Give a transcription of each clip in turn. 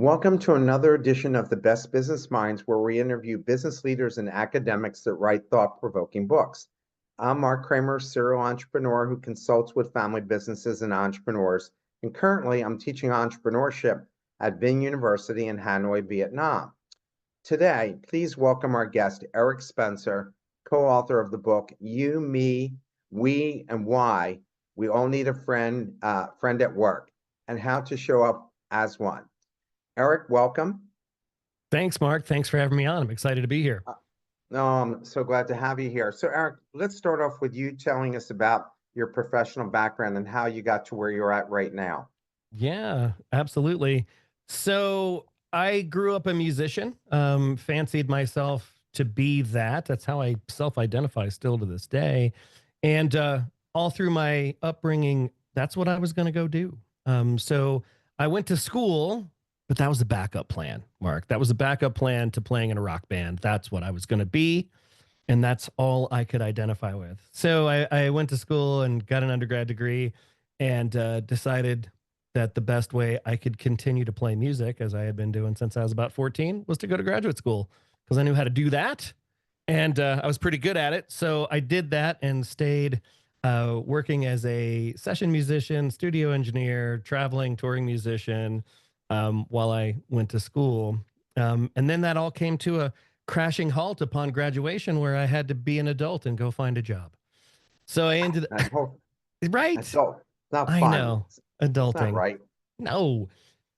Welcome to another edition of the Best Business Minds, where we interview business leaders and academics that write thought-provoking books. I'm Marc Kramer, serial entrepreneur who consults with family businesses and entrepreneurs, and currently I'm teaching entrepreneurship at Vinh University in Hanoi, Vietnam. Today, please welcome our guest, Eric Spencer, co-author of the book You, Me, We, and Why We All Need a Friend at Work, and How to Show Up as One. Eric, welcome. Thanks, Mark. Thanks for having me on. I'm excited to be here. I'm so glad to have you here. So, Eric, let's start off with you telling us about your professional background and how you got to where you're at right now. Yeah, absolutely. So I grew up a musician, fancied myself to be that. That's how I self-identify still to this day. And all through my upbringing, that's what I was going to go do. So I went to school, but that was a backup plan, Mark. That was a backup plan to playing in a rock band. That's what I was going to be. And that's all I could identify with. So I went to school and got an undergrad degree and decided that the best way I could continue to play music, as I had been doing since I was about 14, was to go to graduate school because I knew how to do that. And I was pretty good at it. So I did that and stayed working as a session musician, studio engineer, traveling, touring musician while I went to school. And then that all came to a crashing halt upon graduation, where I had to be an adult and go find a job. So I ended right. Adult. It's not fun. I know. Adulting. It's not right. No.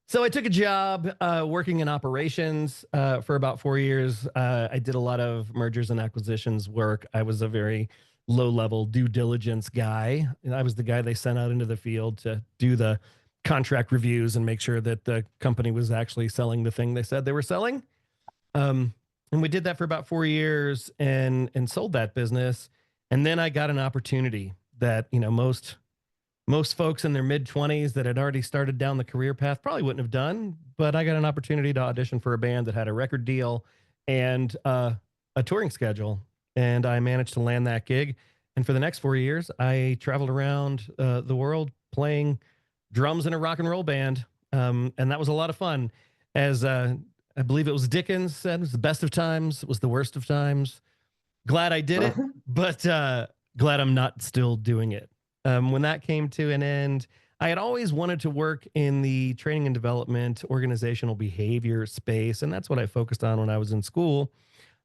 So I took a job working in operations for about 4 years. I did a lot of mergers and acquisitions work. I was a very low-level due diligence guy. And I was the guy they sent out into the field to do the contract reviews and make sure that the company was actually selling the thing they said they were selling. And we did that for about 4 years and sold that business. And then I got an opportunity that, you know, most folks in their mid-20s that had already started down the career path probably wouldn't have done. But I got an opportunity to audition for a band that had a record deal and a touring schedule. And I managed to land that gig. And for the next 4 years, I traveled around the world playing drums in a rock and roll band. And that was a lot of fun. As I believe it was Dickens said, it was the best of times, it was the worst of times. Glad I did it, but glad I'm not still doing it. When that came to an end, I had always wanted to work in the training and development, organizational behavior space, and that's what I focused on when I was in school.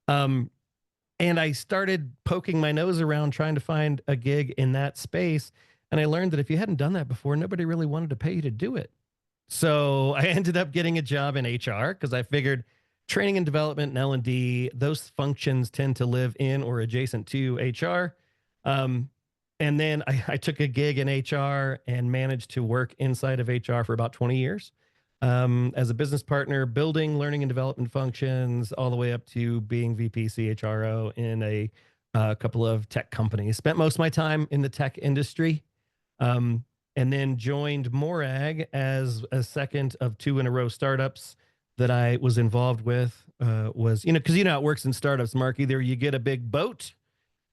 And I started poking my nose around trying to find a gig in that space, and I learned that if you hadn't done that before, nobody really wanted to pay you to do it. So I ended up getting a job in HR because I figured training and development and L&D, those functions tend to live in or adjacent to HR. And then I took a gig in HR and managed to work inside of HR for about 20 years as a business partner, building learning and development functions all the way up to being VP CHRO in a couple of tech companies. Spent most of my time in the tech industry. And then joined Morag as a second of 2 in a row startups that I was involved with. Because you know how it works in startups, Mark. Either you get a big boat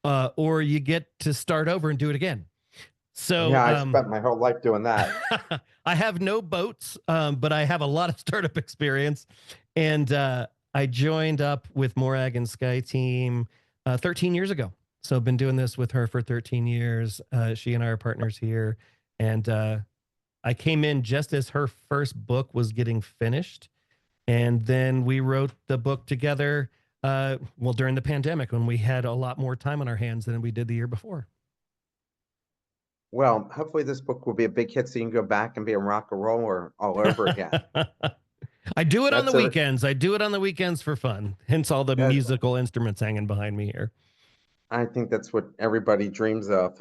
or you get to start over and do it again. So yeah, I spent my whole life doing that. I have no boats, but I have a lot of startup experience. And I joined up with Morag and Sky Team 13 years ago. So I've been doing this with her for 13 years. She and I are partners here. And I came in just as her first book was getting finished. And then we wrote the book together, during the pandemic when we had a lot more time on our hands than we did the year before. Well, hopefully this book will be a big hit so you can go back and be a rock and roller all over again. I do it on the weekends. I do it on the weekends for fun. Hence all the musical instruments hanging behind me here. I think that's what everybody dreams of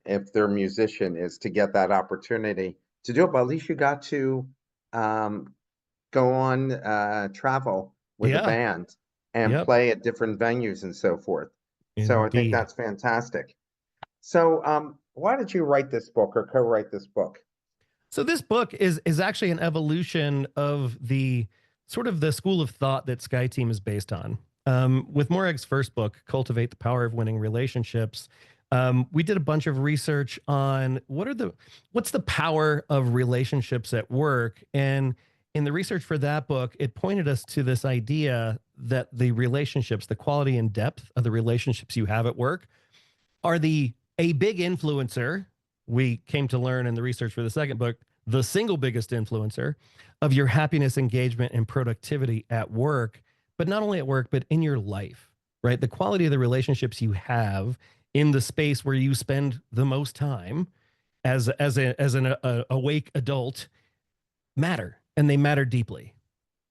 if they're a musician, is to get that opportunity to do it. But at least you got to go on travel with the band and play at different venues and so forth. Indeed. So I think that's fantastic. So why did you write this book or co-write this book? So this book is actually an evolution of the sort of the school of thought that Sky Team is based on. With Morag's first book, Cultivate the Power of Winning Relationships, we did a bunch of research on what's the power of relationships at work. And in the research for that book, it pointed us to this idea that the relationships, the quality and depth of the relationships you have at work are the a big influencer. We came to learn in the research for the second book, the single biggest influencer of your happiness, engagement, and productivity at work, but not only at work, but in your life, right? The quality of the relationships you have in the space where you spend the most time as an awake adult matter, and they matter deeply.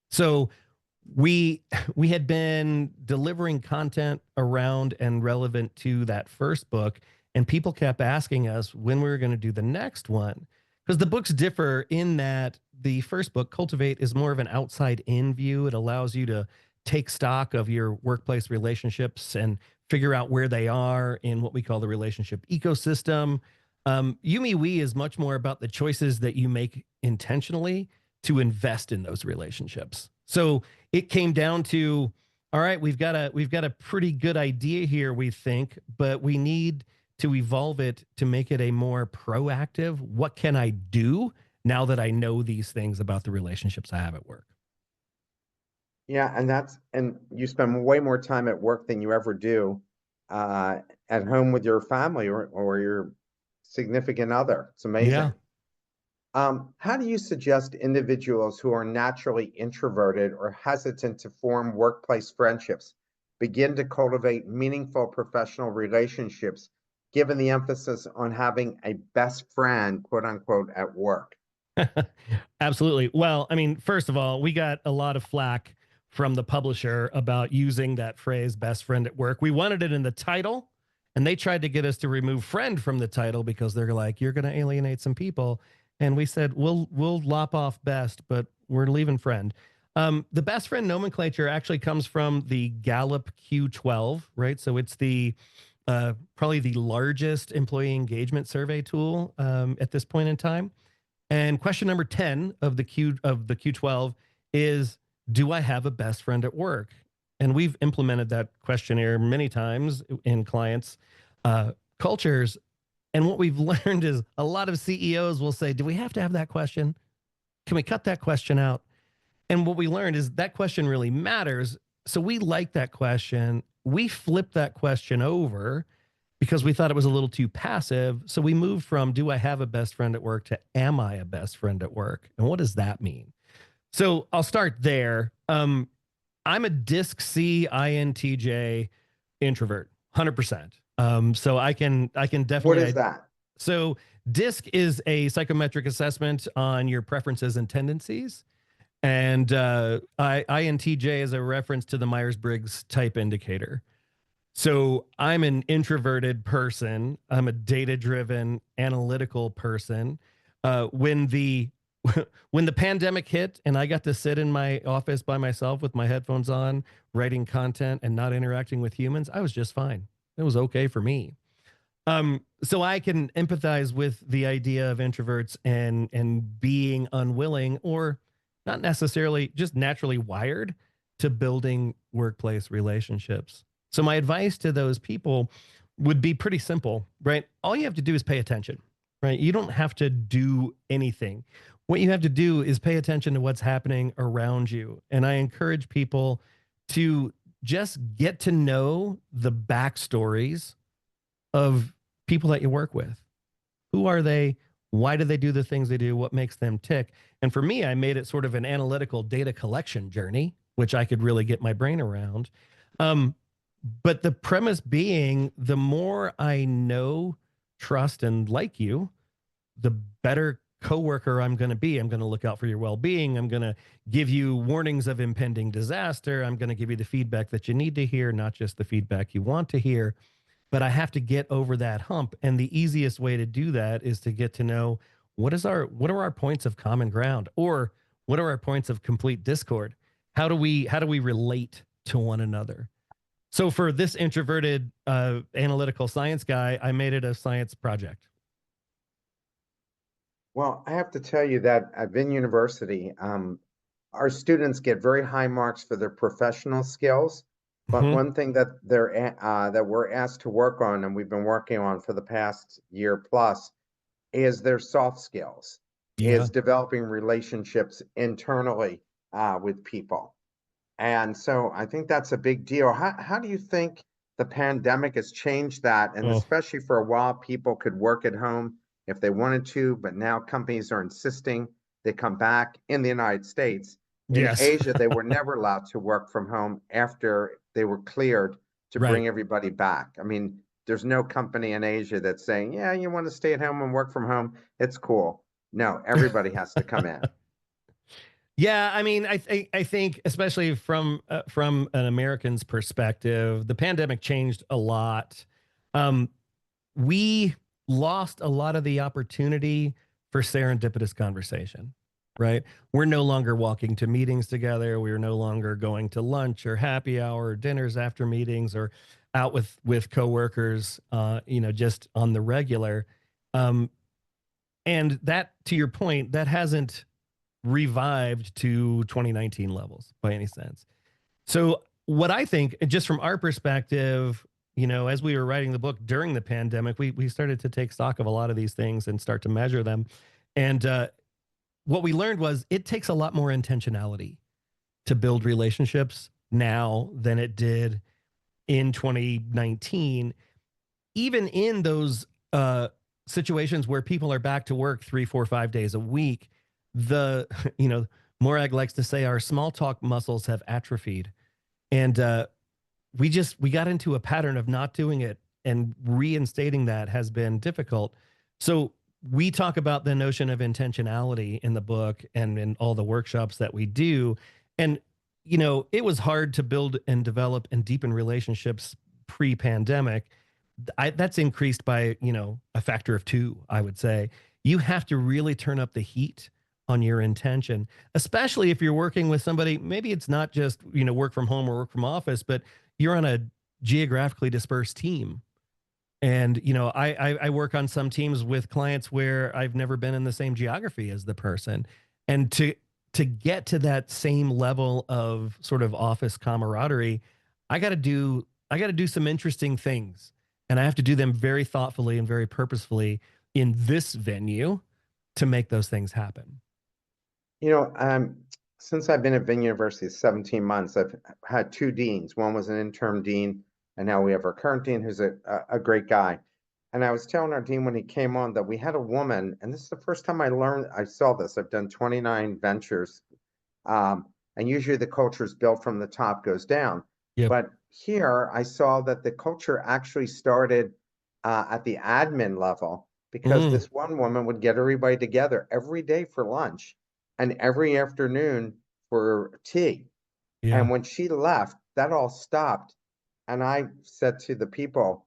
So we we had been delivering content around and relevant to that first book, and people kept asking us when we were going to do the next one, because the books differ in that the first book, Cultivate, is more of an outside in view. It allows you to take stock of your workplace relationships and figure out where they are in what we call the relationship ecosystem. Yumi We is much more about the choices that you make intentionally to invest in those relationships. So it came down to, all right, we've got a pretty good idea here, we think, but we need to evolve it to make it a more proactive, what can I do now that I know these things about the relationships I have at work? Yeah, and you spend way more time at work than you ever do at home with your family or your significant other. It's Yeah. amazing. How do you suggest individuals who are naturally introverted or hesitant to form workplace friendships begin to cultivate meaningful professional relationships, given the emphasis on having a best friend, quote unquote, at work? Absolutely. Well, I mean, first of all, we got a lot of flack from the publisher about using that phrase best friend at work. We wanted it in the title, and they tried to get us to remove friend from the title because they're like, you're going to alienate some people. And we said, we'll lop off best, but we're leaving friend. The best friend nomenclature actually comes from the Gallup Q12, right? So it's the probably the largest employee engagement survey tool at this point in time. And question number 10 of the Q12 is, do I have a best friend at work? And we've implemented that questionnaire many times in clients' cultures. And what we've learned is a lot of CEOs will say, do we have to have that question? Can we cut that question out? And what we learned is that question really matters. So we like that question. We flipped that question over because we thought it was a little too passive. So we moved from do I have a best friend at work to am I a best friend at work? And what does that mean? So I'll start there. I'm a DISC C INTJ introvert, 100%. So I can What definitely is that? so DISC is a psychometric assessment on your preferences and tendencies. And INTJ is a reference to the Myers Briggs type indicator. So I'm an introverted person. I'm a data-driven, analytical person. When the when the pandemic hit and I got to sit in my office by myself with my headphones on, writing content and not interacting with humans, I was just fine. It was okay for me. So I can empathize with the idea of introverts and being unwilling or not necessarily just naturally wired to building workplace relationships. So my advice to those people would be pretty simple, right? All you have to do is pay attention, right? You don't have to do anything. What you have to do is pay attention to what's happening around you. And I encourage people to just get to know the backstories of people that you work with. Who are they? Why do they do the things they do? What makes them tick? And for me, I made it sort of an analytical data collection journey, which I could really get my brain around. Um, but the premise being the more I know, trust, and like you, the better coworker I'm going to be. I'm going to look out for your well-being. I'm going to give you warnings of impending disaster. I'm going to give you the feedback that you need to hear, not just the feedback you want to hear. But I have to get over that hump. And the easiest way to do that is to get to know what are our points of common ground, or what are our points of complete discord? How do we relate to one another? So for this introverted analytical science guy, I made it a science project. Well, I have to tell you that at Vin University, our students get very high marks for their professional skills. But Mhm. one thing that we're asked to work on, and we've been working on for the past year plus, is their soft skills. Yeah. is developing relationships internally with people. And so I think that's a big deal. How do you think the pandemic has changed that? And Oh, especially for a while, people could work at home if they wanted to, but now companies are insisting they come back in the United States. In yes. Asia, they were never allowed to work from home after they were cleared to Right. bring everybody back. I mean, there's no company in Asia that's saying, yeah, you want to stay at home and work from home. It's cool. No, everybody has to come in. Yeah, I mean, I think especially from an American's perspective, the pandemic changed a lot. Um, we lost a lot of the opportunity for serendipitous conversation, right? We're no longer walking to meetings together. We're no longer going to lunch or happy hour or dinners after meetings or out with coworkers, just on the regular. Um, and that, to your point, that hasn't revived to 2019 levels by any sense. So, what I think, just from our perspective, as we were writing the book during the pandemic, we started to take stock of a lot of these things and start to measure them. And what we learned was it takes a lot more intentionality to build relationships now than it did in 2019, even in those situations where people are back to work 3, 4, 5 days a week. The, Morag likes to say our small talk muscles have atrophied. And we got into a pattern of not doing it, and reinstating that has been difficult. So we talk about the notion of intentionality in the book and in all the workshops that we do. And it was hard to build and develop and deepen relationships pre-pandemic. That's increased by a factor of 2, I would say. You have to really turn up the heat on your intention, especially if you're working with somebody. Maybe it's not just work from home or work from office, but you're on a geographically dispersed team. And I work on some teams with clients where I've never been in the same geography as the person. And to get to that same level of sort of office camaraderie, I got to do some interesting things, and I have to do them very thoughtfully and very purposefully in this venue to make those things happen. You know, since I've been at Vinc University 17 months, I've had two deans. One was an interim dean, and now we have our current dean, who's a great guy. And I was telling our dean when he came on that we had a woman, and this is the first time I saw this. I've done 29 ventures, and usually the culture is built from the top, goes down. Yep. But here I saw that the culture actually started at the admin level because Mm, this one woman would get everybody together every day for lunch and every afternoon for tea. yeah. And when she left, that all stopped. And I said to the people,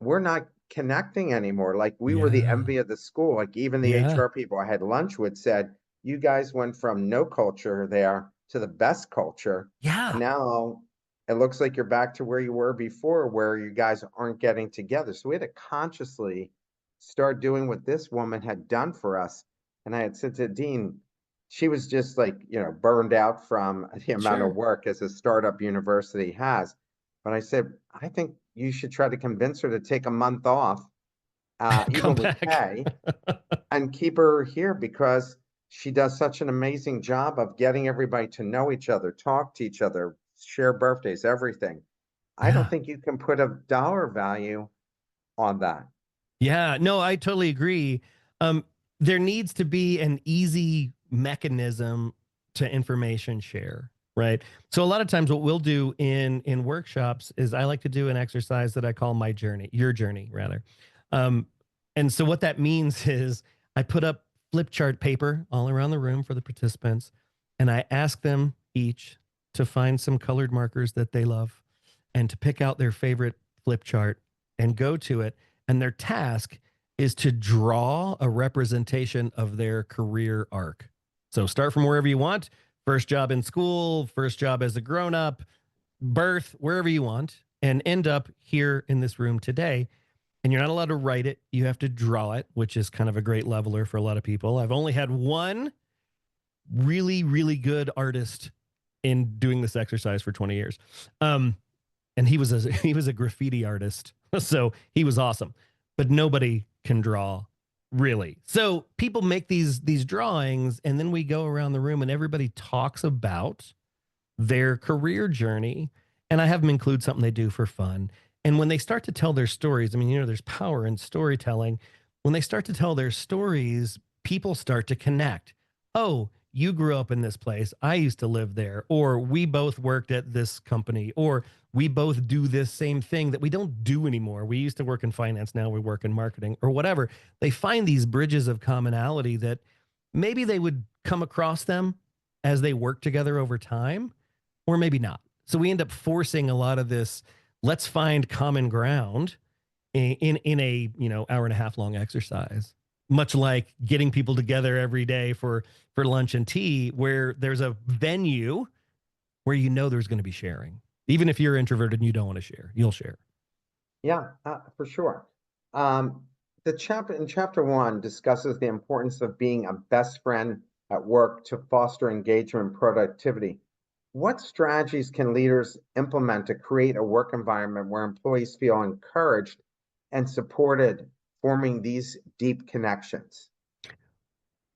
we're not connecting anymore. Like we were the Yeah. envy of the school. Like even the Yeah. HR people I had lunch with said, you guys went from no culture there to the best culture. And Yeah. now it looks like you're back to where you were before, where you guys aren't getting together. So we had to consciously start doing what this woman had done for us. And I had said to Dean, she was just like, burned out from the amount of Sure. work as a startup university has. But I said, I think you should try to convince her to take a month off, Come even with back. pay, and keep her here because she does such an amazing job of getting everybody to know each other, talk to each other, share birthdays, everything. I don't Yeah. think you can put a dollar value on that. Yeah, no, I totally agree. Um, there needs to be an easy mechanism to information share, right? So a lot of times, what we'll do in workshops is I like to do an exercise that I call my journey, your journey, rather. Um, and so what that means is I put up flip chart paper all around the room for the participants, and I ask them each to find some colored markers that they love and to pick out their favorite flip chart and go to it, and their task is to draw a representation of their career arc. So start from wherever you want, first job in school, first job as a grown up, birth, wherever you want, and end up here in this room today. And you're not allowed to write it, you have to draw it, which is kind of a great leveler for a lot of people. I've only had one really, really good artist in doing this exercise for 20 years. And he was a graffiti artist, so he was awesome. But nobody can draw really. So people make these drawings, and then we go around the room and everybody talks about their career journey. And I have them include something they do for fun. And when they start to tell their stories, I mean, there's power in storytelling. When they start to tell their stories, people start to connect. Oh, you grew up in this place. I used to live there. Or we both worked at this company. Or we both do this same thing that we don't do anymore. We used to work in finance. Now we work in marketing or whatever. They find these bridges of commonality that maybe they would come across them as they work together over time, or maybe not. So we end up forcing a lot of this. Let's find common ground in a hour and a half long exercise, much like getting people together every day for lunch and tea, where there's a venue where there's going to be sharing. Even if you're introverted and you don't want to share, you'll share. Yeah, for sure. Um, the chapter in chapter one discusses the importance of being a best friend at work to foster engagement and productivity. What strategies can leaders implement to create a work environment where employees feel encouraged and supported, forming these deep connections?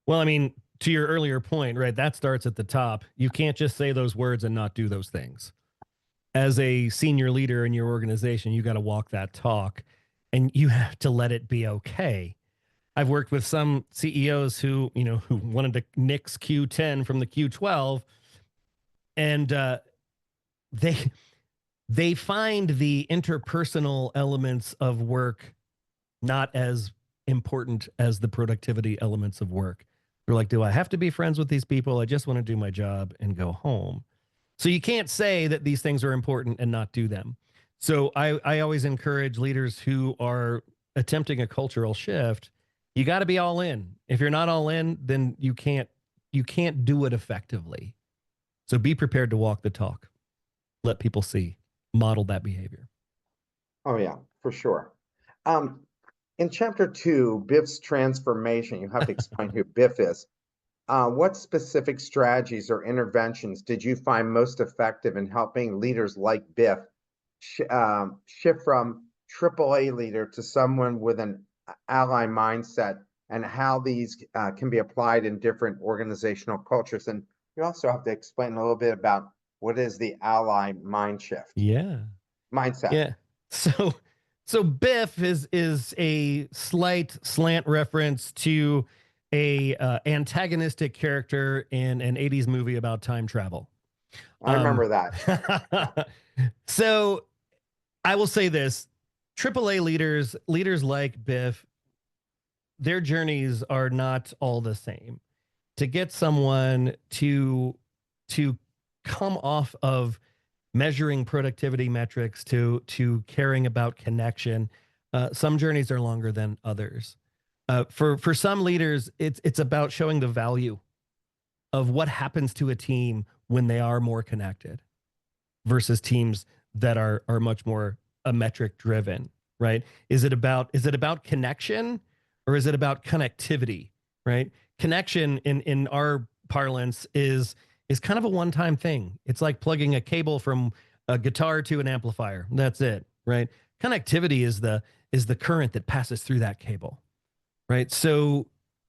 Well, I mean, to your earlier point, right? That starts at the top. You can't just say those words and not do those things. As a senior leader in your organization, you got to walk that talk, and you have to let it be okay. I've worked with some CEOs who wanted to nix Q10 from the Q12, and they they find the interpersonal elements of work not as important as the productivity elements of work. They're like, do I have to be friends with these people? I just want to do my job and go home. So you can't say that these things are important and not do them. So I always encourage leaders who are attempting a cultural shift, you got to be all in. If you're not all in, then you can't do it effectively. So be prepared to walk the talk. Let people see, model that behavior. Oh, yeah, for sure. Um, in chapter two, Biff's transformation, you have to explain who Biff is. What specific strategies or interventions did you find most effective in helping leaders like Biff shift from AAA leader to someone with an ally mindset, and how these can be applied in different organizational cultures? And you also have to explain a little bit about what is the ally mind shift Yeah. mindset. Yeah. So so Biff is a slight slant reference to a antagonistic character in an 80s movie about time travel. I Um remember that. Yeah. so I will say this, AAA leaders like Biff, their journeys are not all the same. To get someone to come off of measuring productivity metrics to caring about connection, some journeys are longer than others. For some leaders, it's about showing the value of what happens to a team when they are more connected versus teams that are much more a metric driven, right? Is it about connection, or is it about connectivity, right? Connection in our parlance is kind of a one-time thing. It's like plugging a cable from a guitar to an amplifier. That's it, right? Connectivity is the current that passes through that cable, right? So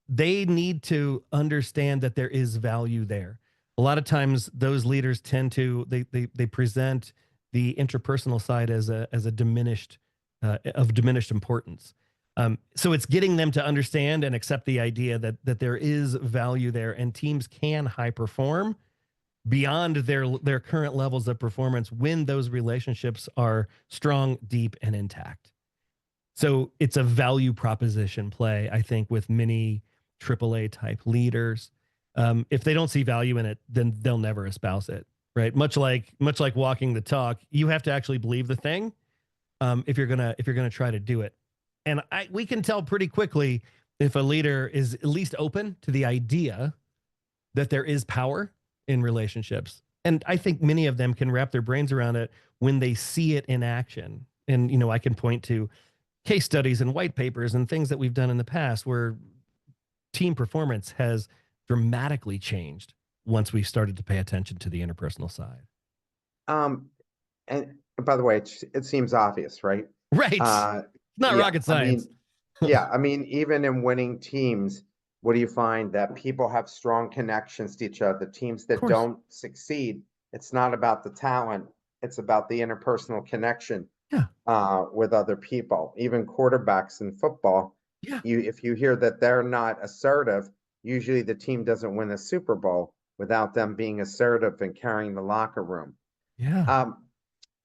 they need to understand that there is value there. A lot of times those leaders tend to they present the interpersonal side as a diminished of diminished importance. So it's getting them to understand and accept the idea that there is value there, and teams can high perform beyond their current levels of performance when those relationships are strong, deep, and intact. So it's a value proposition play, I think, with many AAA type leaders. If they don't see value in it, then they'll never espouse it, right? Much like walking the talk, you have to actually believe the thing, if you're gonna try to do it. And we can tell pretty quickly if a leader is at least open to the idea that there is power in relationships. And I think many of them can wrap their brains around it when they see it in action. And I can point to case studies and white papers and things that we've done in the past where team performance has dramatically changed once we started to pay attention to the interpersonal side. Um, and by the way, it seems obvious, right? Right. Uh, It's not yeah, rocket I mean, science. Yeah, I mean, even in winning teams, what do you find? That people have strong connections to each other. The teams Of that course. don't succeed, it's not about the talent, it's about the interpersonal connection Yeah. with other people. Even quarterbacks in football, Yeah. if you hear that they're not assertive, usually the team doesn't win a Super Bowl without them being assertive and carrying the locker room. Yeah. Um,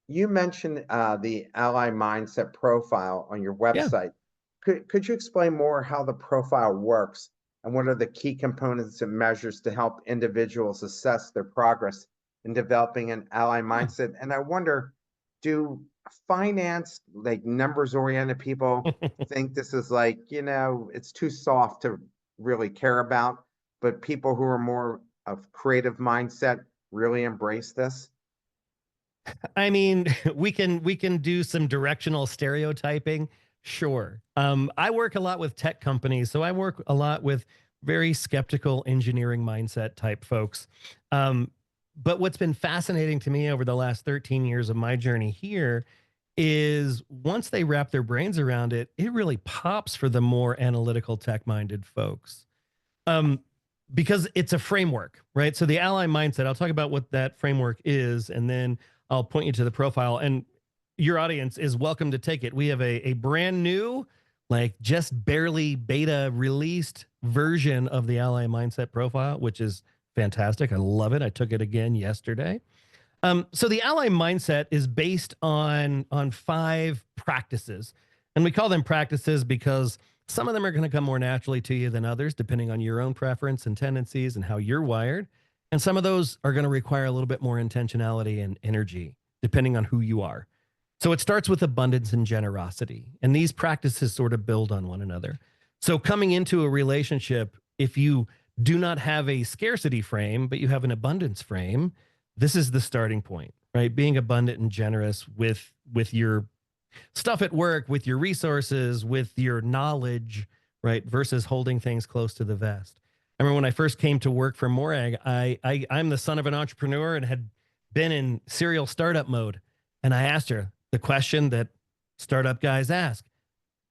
you mentioned the ally mindset profile on your Yeah. website. Could you explain more how the profile works and what are the key components and measures to help individuals assess their progress in developing an ally mindset? And I wonder, do finance, like numbers oriented people, Yeah. think this is like, it's too soft to really care about, but people who are more of creative mindset really embrace this? I mean, we can do some directional stereotyping. Sure. I work a lot with tech companies, so I work a lot with very skeptical engineering mindset type folks. Um, but what's been fascinating to me over the last 13 years of my journey here is once they wrap their brains around it, it really pops for the more analytical tech minded folks. Um, because it's a framework, right? So the ally mindset, I'll talk about what that framework is, and then I'll point you to the profile. And your audience is welcome to take it. We have a brand new, like just barely beta released version of the ally mindset profile, which is fantastic. I love it. I took it again yesterday. So the ally mindset is based on 5 practices, and we call them practices because some of them are going to come more naturally to you than others, depending on your own preference and tendencies and how you're wired. And some of those are going to require a little bit more intentionality and energy, depending on who you are. So it starts with abundance and generosity, and these practices sort of build on one another. So coming into a relationship, if you do not have a scarcity frame, but you have an abundance frame, this is the starting point, right? Being abundant and generous with your stuff at work, with your resources, with your knowledge, right? Versus holding things close to the vest. I remember when I first came to work for Morag, I'm the son of an entrepreneur and had been in serial startup mode. And I asked her the question that startup guys ask: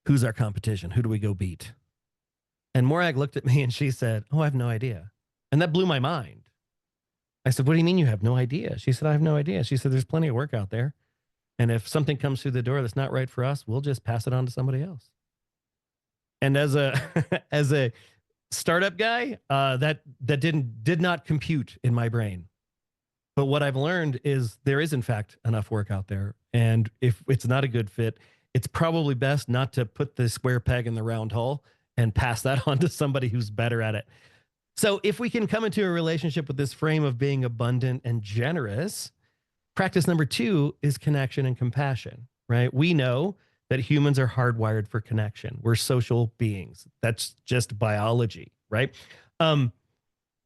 who's our competition? Who do we go beat? And Morag looked at me and she said, "Oh, I have no idea." And that blew my mind. I said, "What do you mean you have no idea?" She said, "I have no idea." She said, "There's plenty of work out there. And if something comes through the door that's not right for us, we'll just pass it on to somebody else." And as a as a startup guy, that did not compute in my brain. But what I've learned is there is in fact enough work out there. And if it's not a good fit, it's probably best not to put the square peg in the round hole and pass that on to somebody who's better at it. So if we can come into a relationship with this frame of being abundant and generous, practice number 2 is connection and compassion, right? We know that humans are hardwired for connection. We're social beings. That's just biology, right? Um,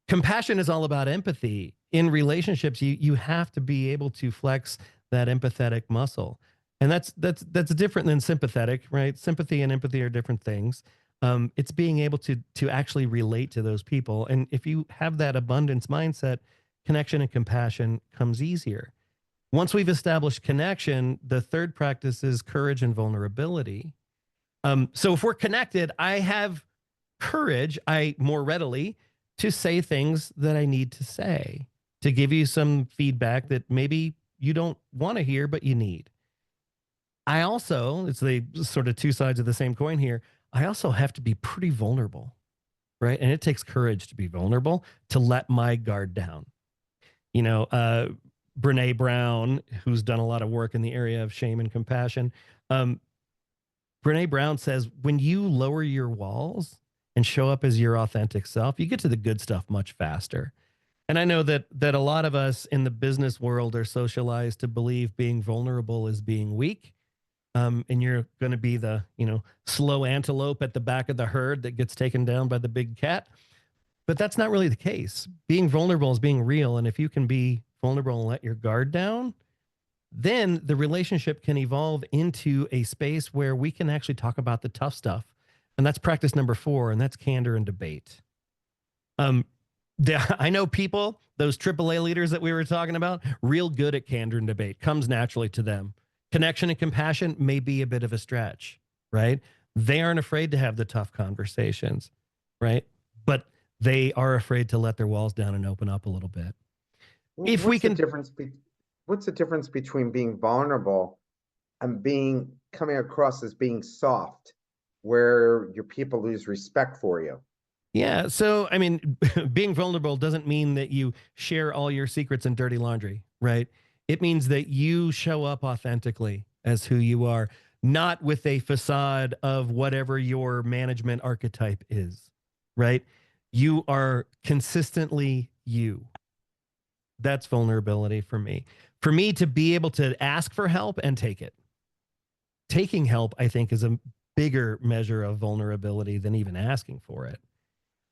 Compassion is all about empathy. In relationships, you have to be able to flex that empathetic muscle. And that's different than sympathetic, right? Sympathy and empathy are different things. It's being able to actually relate to those people. And if you have that abundance mindset, connection and compassion comes easier. Once we've established connection, the third practice is courage and vulnerability. So if we're connected, I have courage, I more readily to say things that I need to say, to give you some feedback that maybe you don't want to hear, but you need. I also, it's the sort of two sides of the same coin here. I also have to be pretty vulnerable, right? And it takes courage to be vulnerable, to let my guard down. You know, Brene Brown, who's done a lot of work in the area of shame and compassion. Um, Brene Brown says, when you lower your walls and show up as your authentic self, you get to the good stuff much faster. And I know that a lot of us in the business world are socialized to believe being vulnerable is being weak. And you're going to be the, slow antelope at the back of the herd that gets taken down by the big cat. But that's not really the case. Being vulnerable is being real. And if you can be vulnerable and let your guard down, then the relationship can evolve into a space where we can actually talk about the tough stuff. And that's practice number 4, and that's candor and debate. Um, I know people, those AAA leaders that we were talking about, real good at candor and debate, comes naturally to them. Connection and compassion may be a bit of a stretch, right? They aren't afraid to have the tough conversations, right? But they are afraid to let their walls down and open up a little bit. If we What's the can, difference what's the difference between being vulnerable and being coming across as being soft, where your people lose respect for you? yeah. So, I mean, being vulnerable doesn't mean that you share all your secrets and dirty laundry, right? It means that you show up authentically as who you are, not with a facade of whatever your management archetype is, right? You are consistently you. That's vulnerability for me. For me to be able to ask for help and take it. Taking help, I think, is a bigger measure of vulnerability than even asking for it.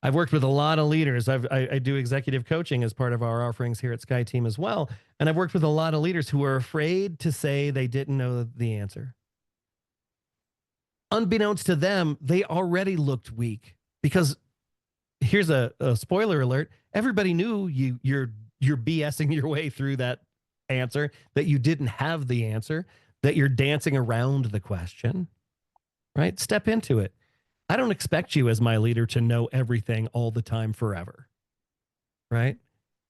I've worked with a lot of leaders. I do executive coaching as part of our offerings here at Sky Team as well. And I've worked with a lot of leaders who are afraid to say they didn't know the answer. Unbeknownst to them, they already looked weak because here's a spoiler alert. Everybody knew you're BSing your way through that answer, that you didn't have the answer, that you're dancing around the question, right? Step into it. I don't expect you as my leader to know everything all the time forever, right?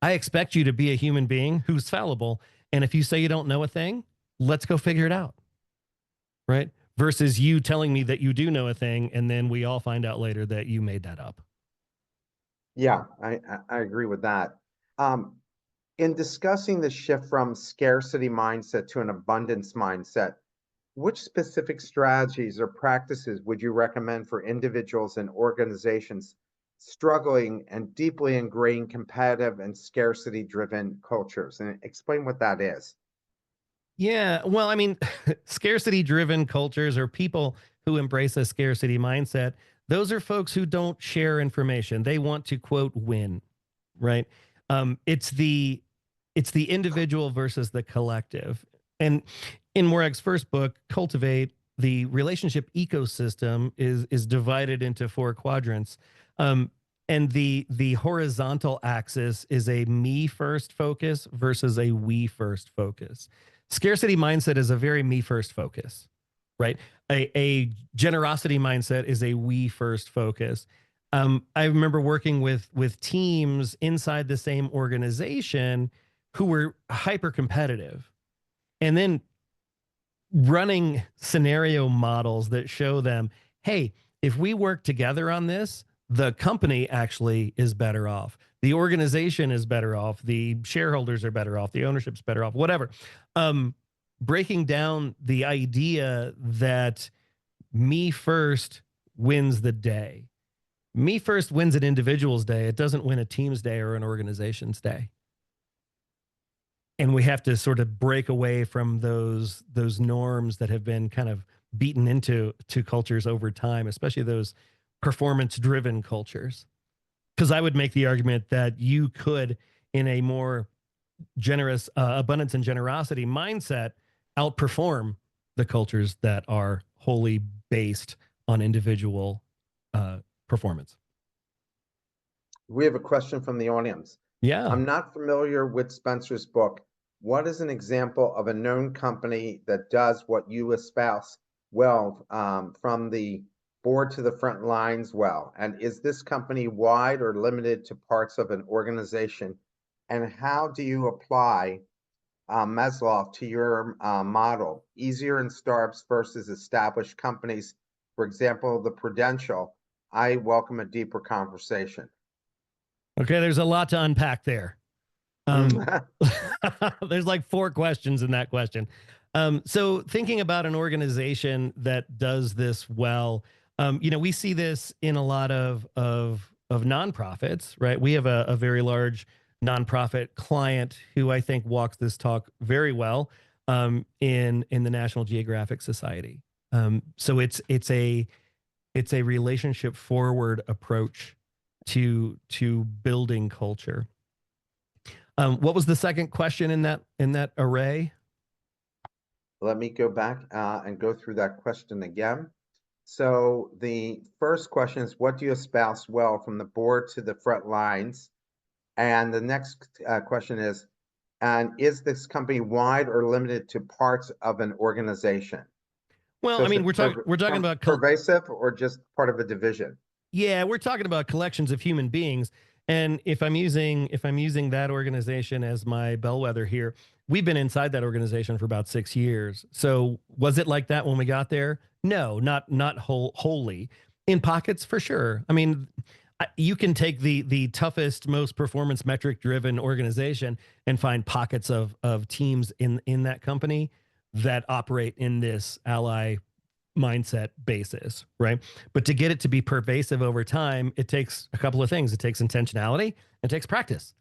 I expect you to be a human being who's fallible. And if you say you don't know a thing, let's go figure it out, right? Versus you telling me that you do know a thing and then we all find out later that you made that up. Yeah, I agree with that. Um, in discussing the shift from scarcity mindset to an abundance mindset, which specific strategies or practices would you recommend for individuals and organizations struggling and deeply ingrained competitive and scarcity driven cultures? And explain what that is. Yeah. Well, I mean, scarcity driven cultures or people who embrace a scarcity mindset, those are folks who don't share information. They want to quote win, right? It's the individual versus the collective. And in Moreg's first book, Cultivate, the relationship ecosystem is divided into four quadrants. Um, and the horizontal axis is a me first focus versus a we first focus. Scarcity mindset is a very me first focus, right? A generosity mindset is a we first focus. I remember working with teams inside the same organization who were hyper competitive, and then running scenario models that show them, hey, if we work together on this, the company actually is better off. The organization is better off. The shareholders are better off. The ownership's better off, whatever. Um, Breaking down the idea that me first wins the day. Me first wins an individual's day. It doesn't win a team's day or an organization's day. And we have to sort of break away from those norms that have been kind of beaten into cultures over time, especially those performance driven cultures. Because I would make the argument that you could, in a more generous abundance and generosity mindset, outperform the cultures that are wholly based on individual performance. We have a question from the audience. Yeah. I'm not familiar with Spencer's book. What is an example of a known company that does what you espouse well, from the board to the front lines well? And is this company wide or limited to parts of an organization? And how do you apply Maslow to your model? Easier in startups versus established companies. For example, the Prudential. I welcome a deeper conversation. Okay. There's a lot to unpack there. There's like four questions in that question. So thinking about an organization that does this well, we see this in a lot of nonprofits, right? We have a very large nonprofit client who I think walks this talk very well, in the National Geographic Society. So it's a relationship forward approach to building culture. What was the second question in that array? Let me go back and go through that question again. So the first question is, what do you espouse well from the board to the front lines? And the next question is, and is this company wide or limited to parts of an organization? Well, So I is mean, it we're talking about pervasive or just part of a division? yeah, we're talking about collections of human beings. And if I'm using that organization as my bellwether here, we've been inside that organization for about 6 years. So was it like that when we got there? No, not wholly. In pockets for sure. I mean, you can take the toughest, most performance metric driven organization and find pockets of teams in that company that operate in this ally mindset basis, right? But to get it to be pervasive over time, it takes a couple of things. It takes intentionality, it takes practice,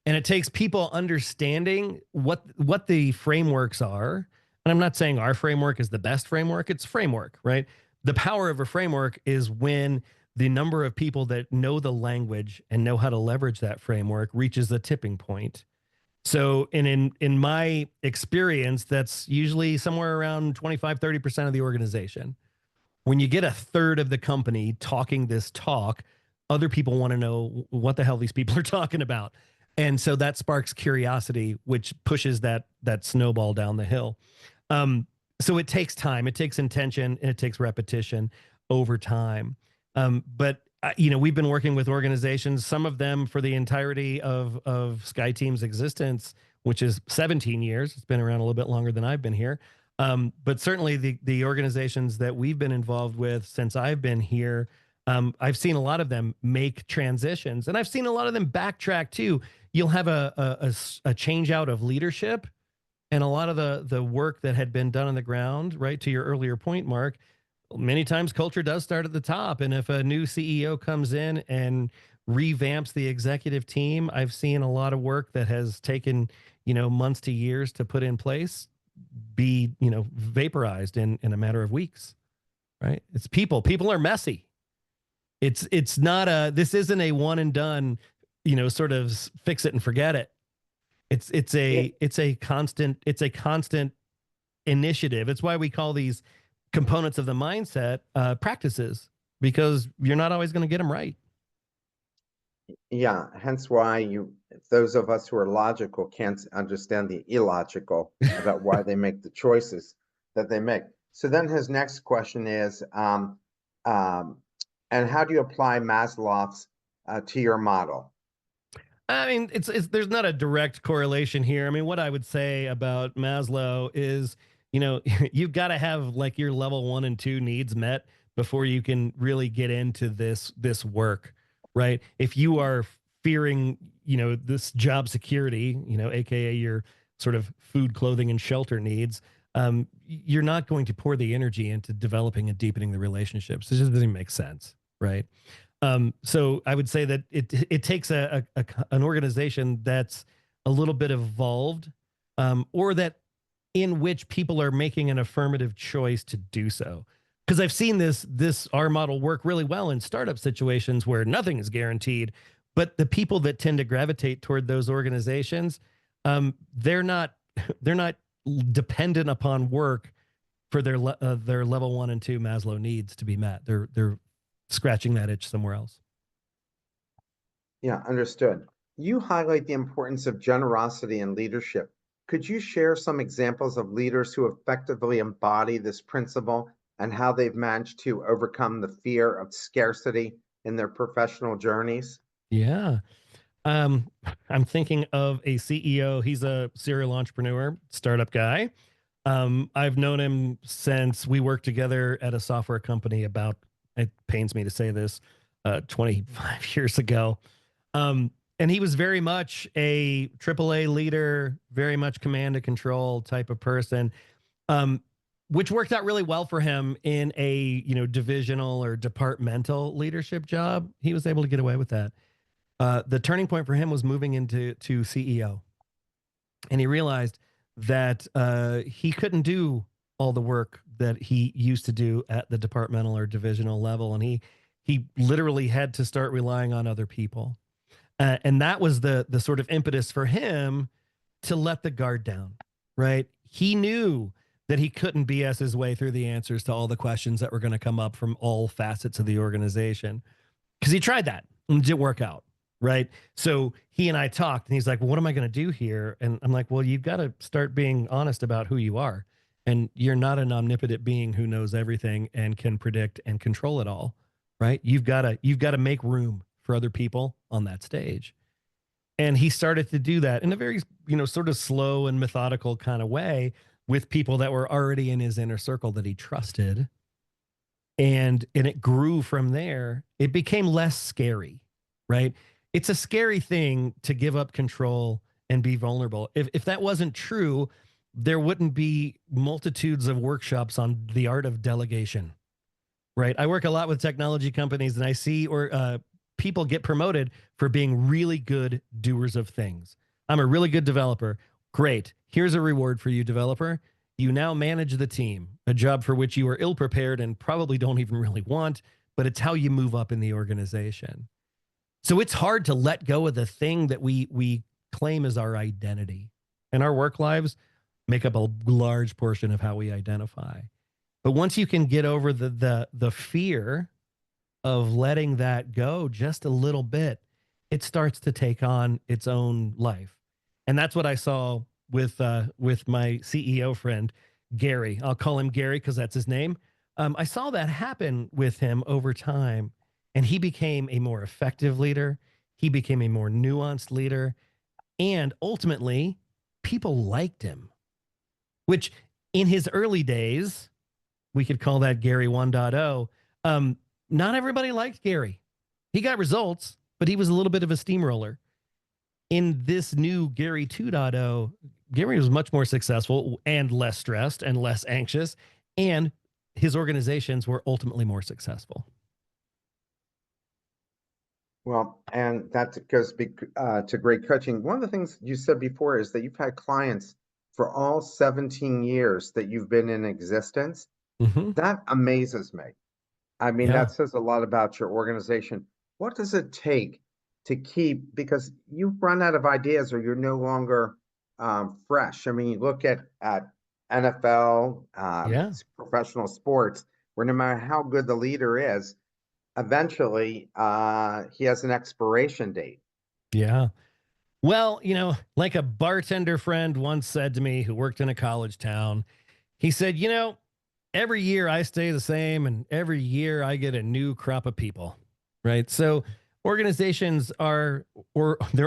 and it takes people understanding what the frameworks are. And I'm not saying our framework is the best framework, it's framework, right? The power of a framework is when the number of people that know the language and know how to leverage that framework reaches a tipping point. So in my experience, that's usually somewhere around 25-30% of the organization. When you get a third of the company talking this talk, other people want to know what the hell these people are talking about. And so that sparks curiosity, which pushes that snowball down the hill. Um, so it takes time, it takes intention, and it takes repetition over time. But we've been working with organizations, some of them for the entirety of SkyTeam's existence, which is 17 years. It's been around a little bit longer than I've been here. But certainly the organizations that we've been involved with since I've been here, I've seen a lot of them make transitions, and I've seen a lot of them backtrack too. You'll have a change out of leadership, and a lot of the work that had been done on the ground, right to your earlier point, Mark, many times culture does start at the top. And if a new CEO comes in and revamps the executive team, I've seen a lot of work that has taken, months to years to put in place be, vaporized in a matter of weeks, right? It's people. People are messy. It's not this isn't a one and done, sort of fix it and forget it. Yeah, It's a constant initiative. It's why we call these components of the mindset practices, because you're not always going to get them right. yeah. Hence why those of us who are logical can't understand the illogical about why they make the choices that they make. So then his next question is, um, and how do you apply Maslow's to your model? I mean, it's there's not a direct correlation here. I mean, what I would say about Maslow is, you've got to have like your level 1 and 2 needs met before you can really get into this work, right? If you are fearing, this job security, aka your sort of food, clothing, and shelter needs, you're not going to pour the energy into developing and deepening the relationships. It just doesn't make sense, right? So I would say that it takes an organization that's a little bit evolved, or that in which people are making an affirmative choice to do so. Because I've seen this our model work really well in startup situations where nothing is guaranteed, but the people that tend to gravitate toward those organizations, they're not they're not dependent upon work for their level 1 and 2 Maslow needs to be met. They're scratching that itch somewhere else. Yeah, understood. You highlight the importance of generosity and leadership. Could you share some examples of leaders who effectively embody this principle and how they've managed to overcome the fear of scarcity in their professional journeys? Yeah. Um, I'm thinking of a CEO. He's a serial entrepreneur, startup guy. I've known him since we worked together at a software company about, it pains me to say this, 25 years ago. And he was very much a AAA leader, very much command and control type of person, um, which worked out really well for him in a divisional or departmental leadership job. He was able to get away with that. The turning point for him was moving into CEO, and he realized that he couldn't do all the work that he used to do at the departmental or divisional level, and he literally had to start relying on other people. And that was the sort of impetus for him to let the guard down, right? He knew that he couldn't BS his way through the answers to all the questions that were going to come up from all facets of the organization, because he tried that and it didn't work out, right? So he and I talked, and he's like, well, what am I going to do here? And I'm like, well, you've got to start being honest about who you are. And you're not an omnipotent being who knows everything and can predict and control it all, right? You've got to make room for other people on that stage. And he started to do that in a very, sort of slow and methodical kind of way with people that were already in his inner circle that he trusted. And it grew from there. It became less scary, right? It's a scary thing to give up control and be vulnerable. If that wasn't true, there wouldn't be multitudes of workshops on the art of delegation, right? I work a lot with technology companies, and I see people get promoted for being really good doers of things. I'm a really good developer. Great. Here's a reward for you, developer. You now manage the team, a job for which you are ill prepared and probably don't even really want, but it's how you move up in the organization. So it's hard to let go of the thing that we claim as our identity. And our work lives make up a large portion of how we identify. But once you can get over the fear of letting that go just a little bit, it starts to take on its own life. And that's what I saw with my CEO friend Gary. I'll call him Gary because that's his name. I saw that happen with him over time, and he became a more effective leader. He became a more nuanced leader, and ultimately, people liked him. Which, in his early days, we could call that Gary 1.0. Not everybody liked Gary. He got results, but he was a little bit of a steamroller. In this new Gary 2.0, Gary was much more successful and less stressed and less anxious, and his organizations were ultimately more successful. Well, and that goes to great coaching. One of the things you said before is that you've had clients for all 17 years that you've been in existence. Mm-hmm. That amazes me. I mean, Yeah. that says a lot about your organization. What does it take to keep, because you've run out of ideas or you're no longer fresh. I mean, you look at NFL, Yeah. professional sports, where no matter how good the leader is, eventually he has an expiration date. Yeah. Well, like a bartender friend once said to me who worked in a college town, he said, every year I stay the same and every year I get a new crop of people, right? So organizations they're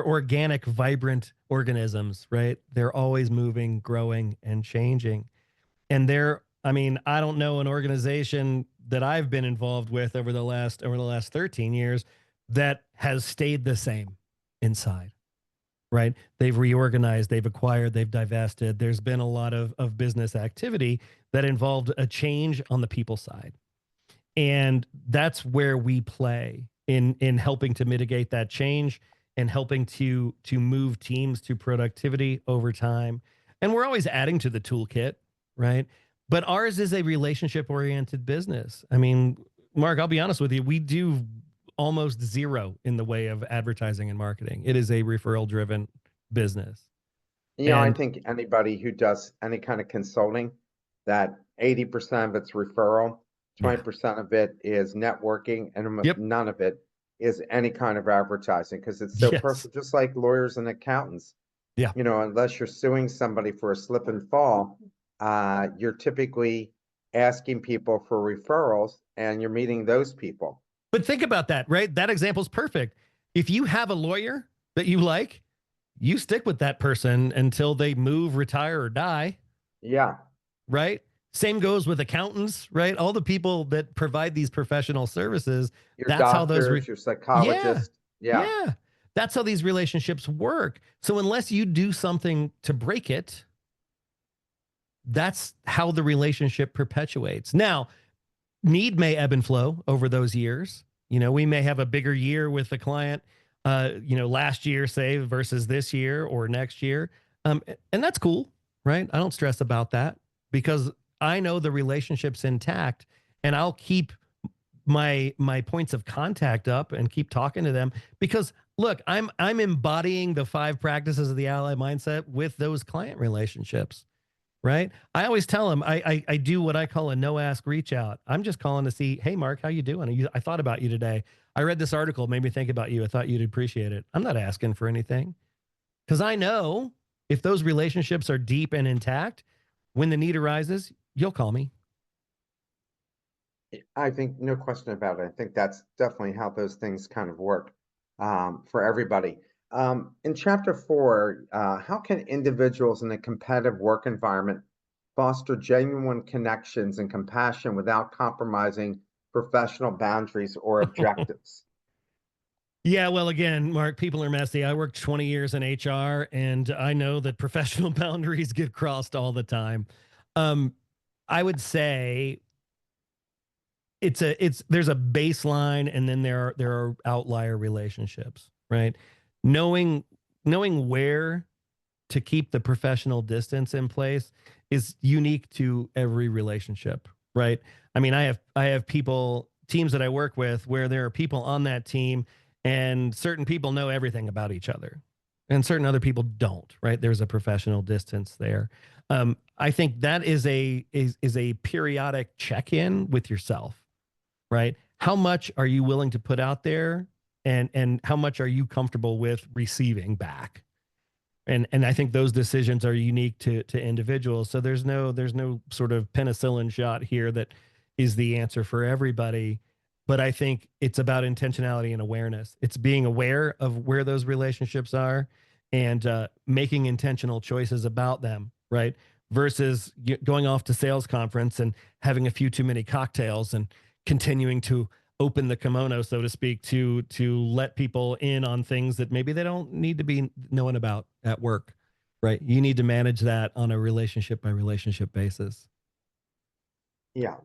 organic, vibrant organisms, right? They're always moving, growing, and changing. And I don't know an organization that I've been involved with over the last 13 years that has stayed the same inside, right? They've reorganized, they've acquired, they've divested. There's been a lot of business activity that involved a change on the people side. And that's where we play in helping to mitigate that change and helping to move teams to productivity over time. And we're always adding to the toolkit, right? But ours is a relationship oriented business. I mean, Mark, I'll be honest with you, we do almost zero in the way of advertising and marketing. It is a referral driven business. I And think anybody who does any kind of consulting, that 80% of it's referral, yeah. 20% of it is networking, and almost Yep. none of it is any kind of advertising because it's so Yes. personal, just like lawyers and accountants. Yeah. Unless you're suing somebody for a slip and fall, you're typically asking people for referrals and you're meeting those people. But think about that, right? That example is perfect. If you have a lawyer that you like, you stick with that person until they move, retire, or die, Yeah, right? Same goes with accountants, right? All the people that provide these professional services, your that's how those, doctors, your yeah, psychologists. Yeah. yeah, that's how these relationships work. So unless you do something to break it, that's how the relationship perpetuates. Now, need may ebb and flow over those years. We may have a bigger year with the client, last year, say, versus this year or next year. And that's cool, right? I don't stress about that because I know the relationship's intact and I'll keep my points of contact up and keep talking to them because look, I'm embodying the 5 practices of the ally mindset with those client relationships, right? I always tell them I do what I call a no ask reach out. I'm just calling to see, hey Mark, how you doing? I thought about you today. I read this article, made me think about you. I thought you'd appreciate it. I'm not asking for anything because I know if those relationships are deep and intact, when the need arises, you'll call me. I think no question about it. I think that's definitely how those things kind of work for everybody. In chapter 4, how can individuals in a competitive work environment foster genuine connections and compassion without compromising professional boundaries or objectives? Yeah, well, again, Mark, people are messy. I worked 20 years in HR, and I know that professional boundaries get crossed all the time. Um, I would say it's there's a baseline, and then there are outlier relationships, right? Knowing knowing where to keep the professional distance in place is unique to every relationship, right? I mean, I have people teams that I work with where there are people on that team and certain people know everything about each other and certain other people don't, right? There's a professional distance there. I think that is a periodic check-in with yourself, right? How much are you willing to put out there, and how much are you comfortable with receiving back? And I think those decisions are unique to individuals. So there's no sort of penicillin shot here that is the answer for everybody. But I think it's about intentionality and awareness. It's being aware of where those relationships are and making intentional choices about them, right? Versus going off to sales conference and having a few too many cocktails and continuing to open the kimono, so to speak, to let people in on things that maybe they don't need to be knowing about at work, right? You need to manage that on a relationship by relationship basis. Yeah,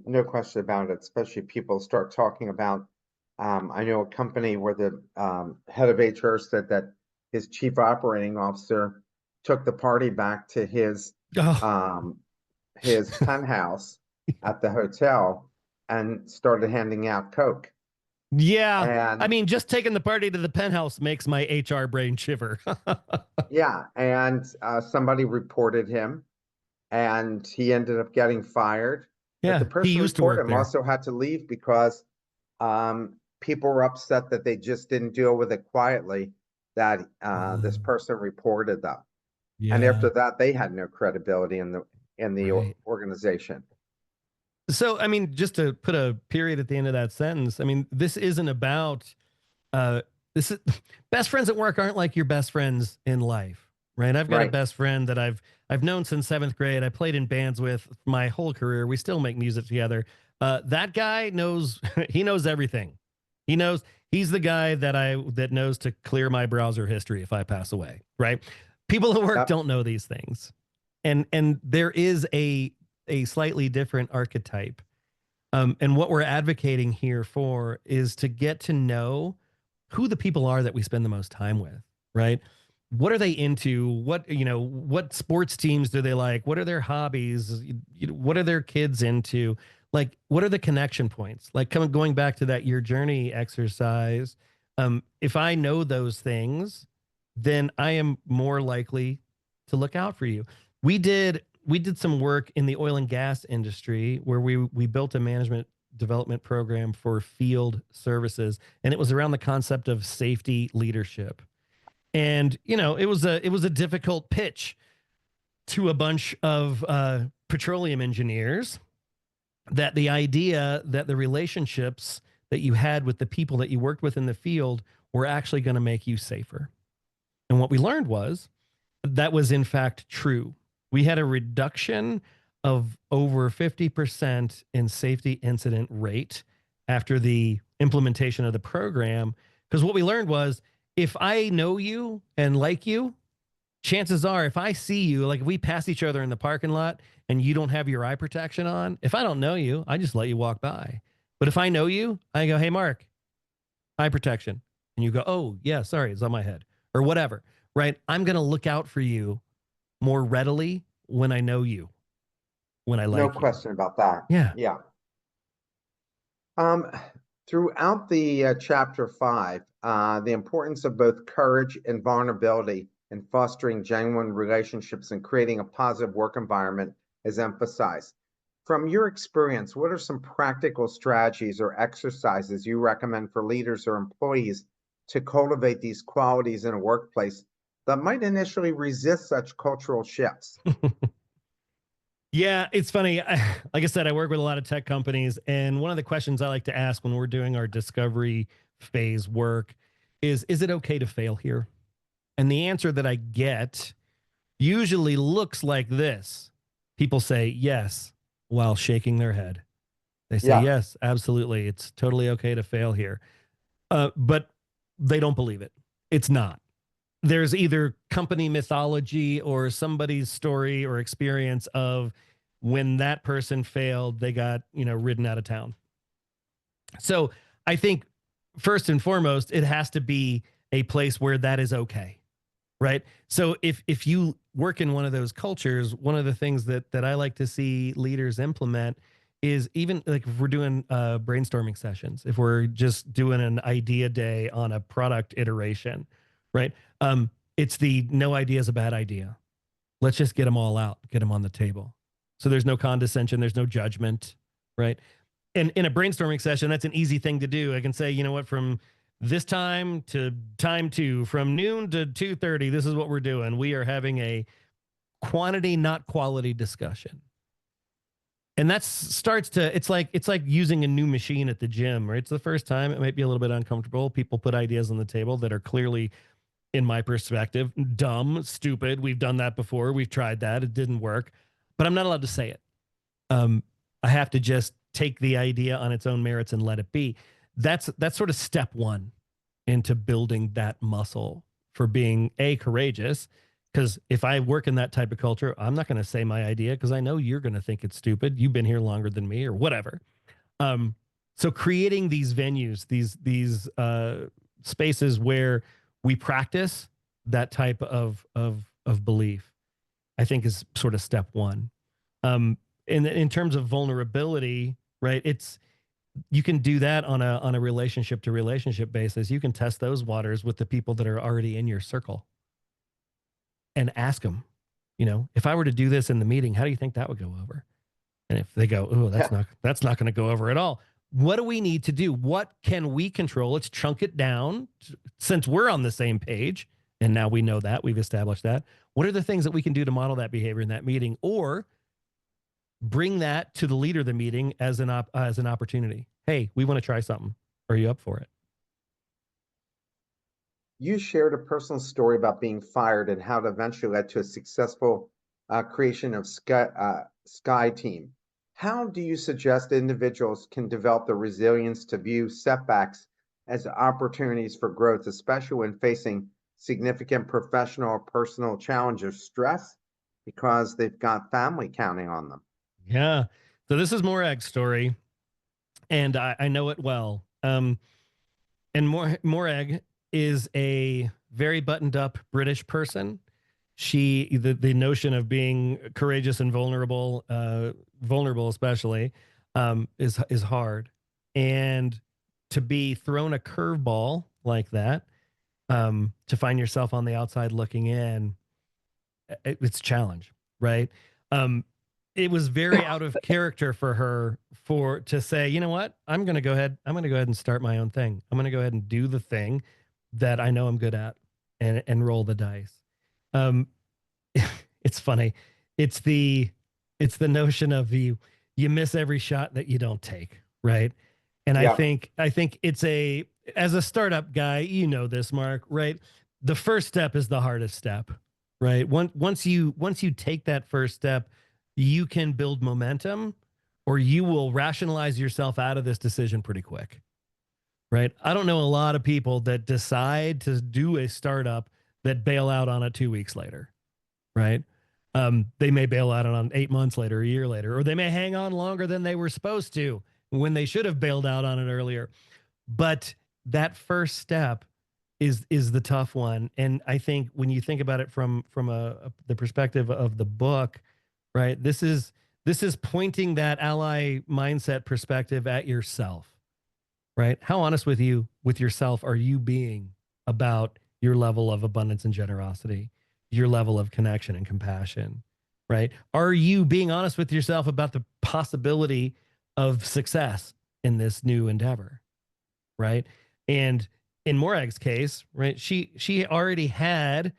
no question about it. Especially people start talking about. I know a company where the head of HR said that his chief operating officer took the party back to Oh, um, his penthouse at the hotel and started handing out Coke. yeah. I And mean, just taking the party to the penthouse makes my HR brain shiver. yeah, and somebody reported him, and he ended up getting fired. But the Yeah, he person used to reported work him there. also had to leave because people were upset that they just didn't deal with it quietly, that this Mm, person reported them. And yeah, after that, they had no credibility in the right. organization. So, I mean, just to put a period at the end of that sentence, I mean, this isn't about uh this is best friends at work aren't like your best friends in life, right? I've got a Right. best friend that I've known since 7th grade. I played in bands with my whole career. We still make music together. That guy knows he knows everything. He knows he's the guy that knows to clear my browser history if I pass away, right? People at work Yep. don't know these things. And there is a slightly different archetype. And what we're advocating here for is to get to know who the people are that we spend the most time with, right? What are they into? What sports teams do they like? What are their hobbies? What are their kids into? Like, what are the connection points? Like, going back to that your journey exercise. If I know those things, then I am more likely to look out for you. We did some work in the oil and gas industry where we built a management development program for field services, and it was around the concept of safety leadership. And it was a difficult pitch to a bunch of petroleum engineers, that the idea that the relationships that you had with the people that you worked with in the field were actually going to make you safer. And what we learned was that was in fact true. We had a reduction of over 50% in safety incident rate after the implementation of the program. Because what we learned was, if I know you and like you, chances are if I see you, like if we pass each other in the parking lot and you don't have your eye protection on, if I don't know you, I just let you walk by. But if I know you, I go, "Hey, Mark, eye protection." And you go, "Oh, yeah, sorry, it's on my head," or whatever, right? I'm going to look out for you more readily when I know you, when I No like you. question about that. Yeah. Yeah. Um, Throughout the chapter 5, the importance of both courage and vulnerability in fostering genuine relationships and creating a positive work environment is emphasized. From your experience, what are some practical strategies or exercises you recommend for leaders or employees to cultivate these qualities in a workplace that might initially resist such cultural shifts? Yeah, it's funny. Like I said, I work with a lot of tech companies, and one of the questions I like to ask when we're doing our discovery phase work is it okay to fail here? And the answer that I get usually looks like this. People say yes while shaking their head. They say, Yeah, yes, absolutely. It's totally okay to fail here. But they don't believe it. It's not. There's either company mythology or somebody's story or experience of when that person failed, they got, ridden out of town. So I think first and foremost, it has to be a place where that is okay. Right. So if you work in one of those cultures, one of the things that I like to see leaders implement is even like if we're doing brainstorming sessions, if we're just doing an idea day on a product iteration, right? It's the no idea is a bad idea. Let's just get them all out, get them on the table. So there's no condescension, there's no judgment, right? And in a brainstorming session, that's an easy thing to do. I can say, you know what, from this time to time two, from noon to 2:30, this is what we're doing. We are having a quantity, not quality discussion. And that starts to it's like using a new machine at the gym, right? It's the first time. It might be a little bit uncomfortable. People put ideas on the table that are clearly, in my perspective, dumb, stupid. We've done that before. We've tried that. It didn't work. But I'm not allowed to say it. um, I have to just take the idea on its own merits and let it be. That's sort of step one into building that muscle for being courageous. Because if I work in that type of culture, I'm not going to say my idea because I know you're going to think it's stupid. You've been here longer than me, or whatever. Um, so creating these venues, these spaces where we practice that type of belief, I think is sort of step one. Um, in terms of vulnerability, right? It's you can do that on a relationship to relationship basis. You can test those waters with the people that are already in your circle and ask them, if I were to do this in the meeting, how do you think that would go over? And if they go, oh, yeah. that's not going to go over at all. What do we need to do? What can we control? Let's chunk it down since we're on the same page. And now we know that we've established that. What are the things that we can do to model that behavior in that meeting, or bring that to the leader of the meeting as as an opportunity? Hey, we want to try something. Are you up for it? You shared a personal story about being fired and how it eventually led to a successful creation of Sky Team. How do you suggest individuals can develop the resilience to view setbacks as opportunities for growth, especially when facing significant professional or personal challenges, stress, because they've got family counting on them? Yeah. So this is Morag's story, and I know it well. And Morag is a very buttoned up British person. The notion of being courageous and vulnerable, vulnerable especially, is hard, and to be thrown a curveball like that, to find yourself on the outside looking in, it's a challenge, right? Um, it was very out of character for her for to say, you know what, I'm going to go ahead and start my own thing. I'm going to go ahead and do the thing that I know I'm good at, and roll the dice. Um, it's funny. It's the it's the notion of you miss every shot that you don't take, right? And Yeah, I think it's a as a startup guy, you know this, Mark, right? The first step is the hardest step, right? Once you take that first step, you can build momentum, or you will rationalize yourself out of this decision pretty quick, right? I don't know a lot of people that decide to do a startup that bail out on it 2 weeks later, right? They may bail out on 8 months later, a year later, or they may hang on longer than they were supposed to when they should have bailed out on it earlier. But that first step is the tough one, and I think when you think about it from the perspective of the book, right? This is pointing that ally mindset perspective at yourself, right? How honest with yourself are you being about your level of abundance and generosity, your level of connection and compassion, right? Are you being honest with yourself about the possibility of success in this new endeavor, right? And in Morag's case, right, she already had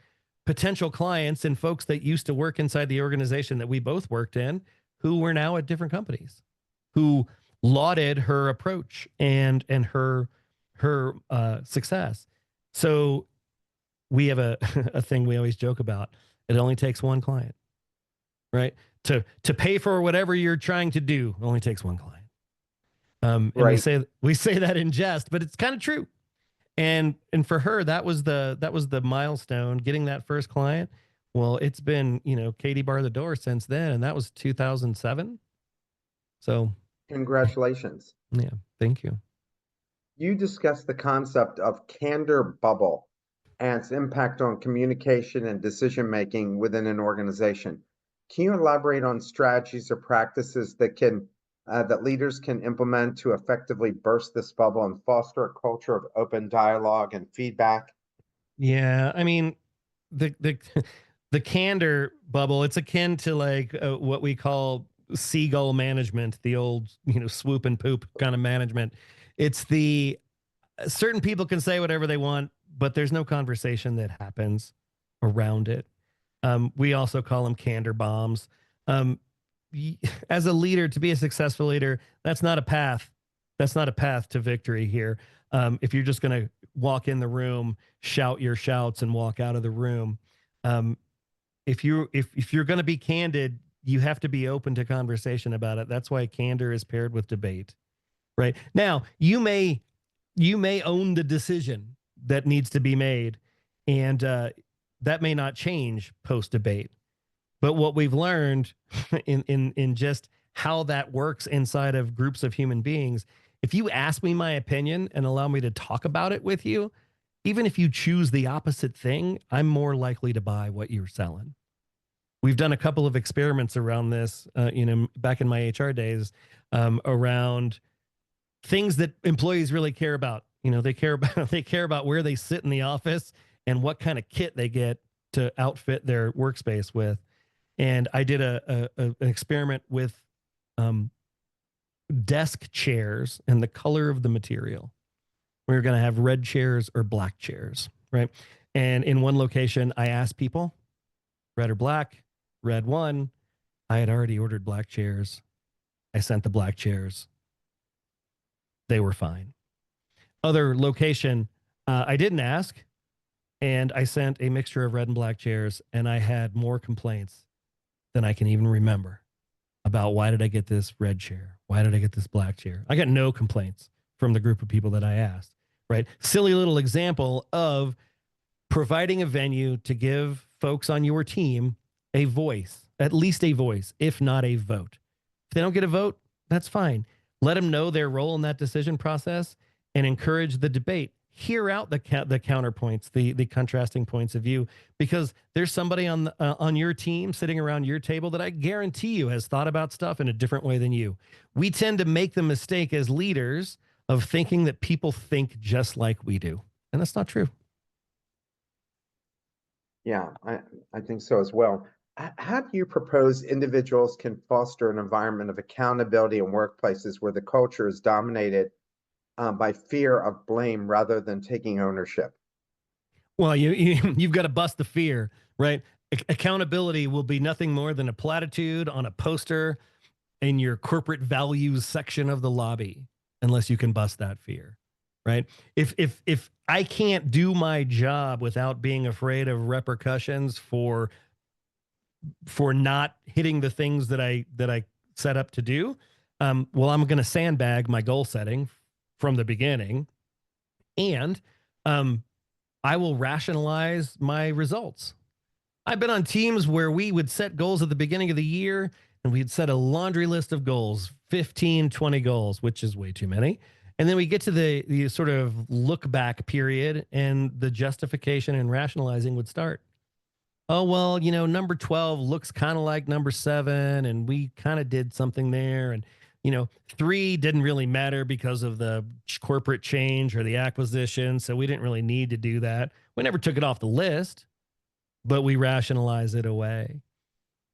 potential clients and folks that used to work inside the organization that we both worked in who were now at different companies, who lauded her approach and her success. So we have a a thing we always joke about. It only takes one client, right? To pay for whatever you're trying to do, it only takes one client. And Right. we say that in jest, but it's kind of true. And for her, that was the milestone, getting that first client. Well, it's been, Katie bar the door since then, and that was 2007. So Congratulations. yeah, thank you. You discussed the concept of candor bubble and its impact on communication and decision making within an organization. Can you elaborate on strategies or practices that leaders can implement to effectively burst this bubble and foster a culture of open dialogue and feedback? Yeah, I mean, the the candor bubble, it's akin to like what we call seagull management, the old, swoop and poop kind of management. It's the certain people can say whatever they want, but there's no conversation that happens around it. We also call them candor bombs. Um, as a leader, to be a successful leader, that's not a path. That's not a path to victory here. If you're just going to walk in the room, shout your shouts, and walk out of the room, um, if you're going to be candid, you have to be open to conversation about it. That's why candor is paired with debate. Right now, you may own the decision that needs to be made, and that may not change post debate. But what we've learned in just how that works inside of groups of human beings, if you ask me my opinion and allow me to talk about it with you, even if you choose the opposite thing, I'm more likely to buy what you're selling. We've done a couple of experiments around this, back in my HR days, around things that employees really care about. They care about they care about where they sit in the office and what kind of kit they get to outfit their workspace with. And I did an experiment with um, desk chairs and the color of the material. We were going to have red chairs or black chairs, right? And in one location, I asked people, red or black. Red won. I had already ordered black chairs. I sent the black chairs. They were fine. Other location, I didn't ask, and I sent a mixture of red and black chairs, and I had more complaints than I can even remember about why did I get this red chair? Why did I get this black chair? I got no complaints from the group of people that I asked, right? Silly little example of providing a venue to give folks on your team a voice, at least a voice, if not a vote. If they don't get a vote, that's fine. Let them know their role in that decision process and encourage the debate. Hear out the counterpoints, the contrasting points of view, because there's somebody on your team sitting around your table that I guarantee you has thought about stuff in a different way than you. We tend to make the mistake as leaders of thinking that people think just like we do, and that's not true. Yeah, I think so as well. How do you propose individuals can foster an environment of accountability in workplaces where the culture is dominated by fear of blame rather than taking ownership? Well, you've got to bust the fear, right? Accountability will be nothing more than a platitude on a poster in your corporate values section of the lobby, unless you can bust that fear, right? If I can't do my job without being afraid of repercussions for not hitting the things that I set up to do, well, I'm going to sandbag my goal setting from the beginning, and I will rationalize my results. I've been on teams where we would set goals at the beginning of the year and we'd set a laundry list of goals, 15, 20 goals, which is way too many. And then we get to the sort of look back period and the justification and rationalizing would start. Oh, well, number 12 looks kind of like number 7, and we kind of did something there. And, 3 didn't really matter because of the corporate change or the acquisition. So we didn't really need to do that. We never took it off the list, but we rationalize it away.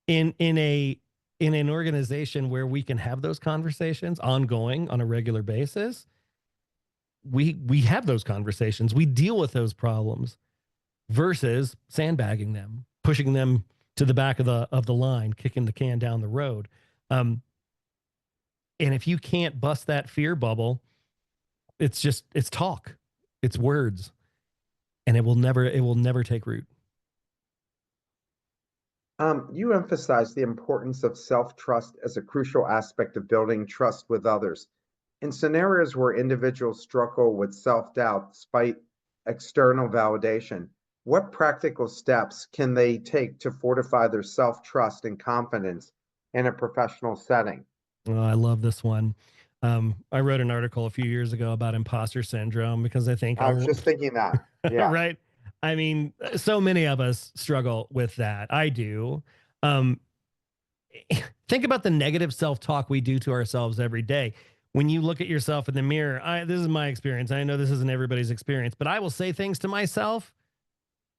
In an organization where we can have those conversations ongoing on a regular basis, we have those conversations. We deal with those problems versus sandbagging them, pushing them to the back of the line, kicking the can down the road. Um, and if you can't bust that fear bubble, it's talk, it's words, and it will never take root. You emphasize the importance of self-trust as a crucial aspect of building trust with others. In scenarios where individuals struggle with self-doubt despite external validation, what practical steps can they take to fortify their self-trust and confidence in a professional setting? Oh, I love this one. I wrote an article a few years ago about imposter syndrome because I think I was just thinking that. Yeah. right. I mean, so many of us struggle with that. I do. Um, think about the negative self-talk we do to ourselves every day. When you look at yourself in the mirror, this is my experience. I know this isn't everybody's experience, but I will say things to myself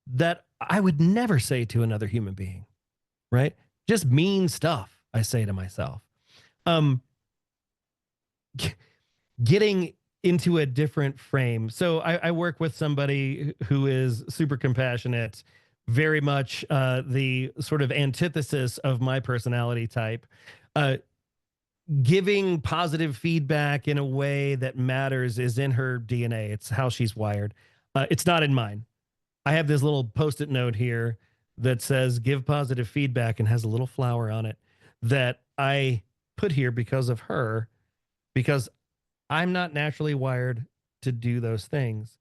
that I would never say to another human being, right? Just mean stuff I say to myself. Um, Getting into a different frame. So I work with somebody who is super compassionate, very much the sort of antithesis of my personality type. Uh, Giving positive feedback in a way that matters is in her DNA. It's how she's wired. It's not in mine. I have this little post-it note here that says "Give positive feedback" and has a little flower on it that I put here because of her, because I'm not naturally wired to do those things.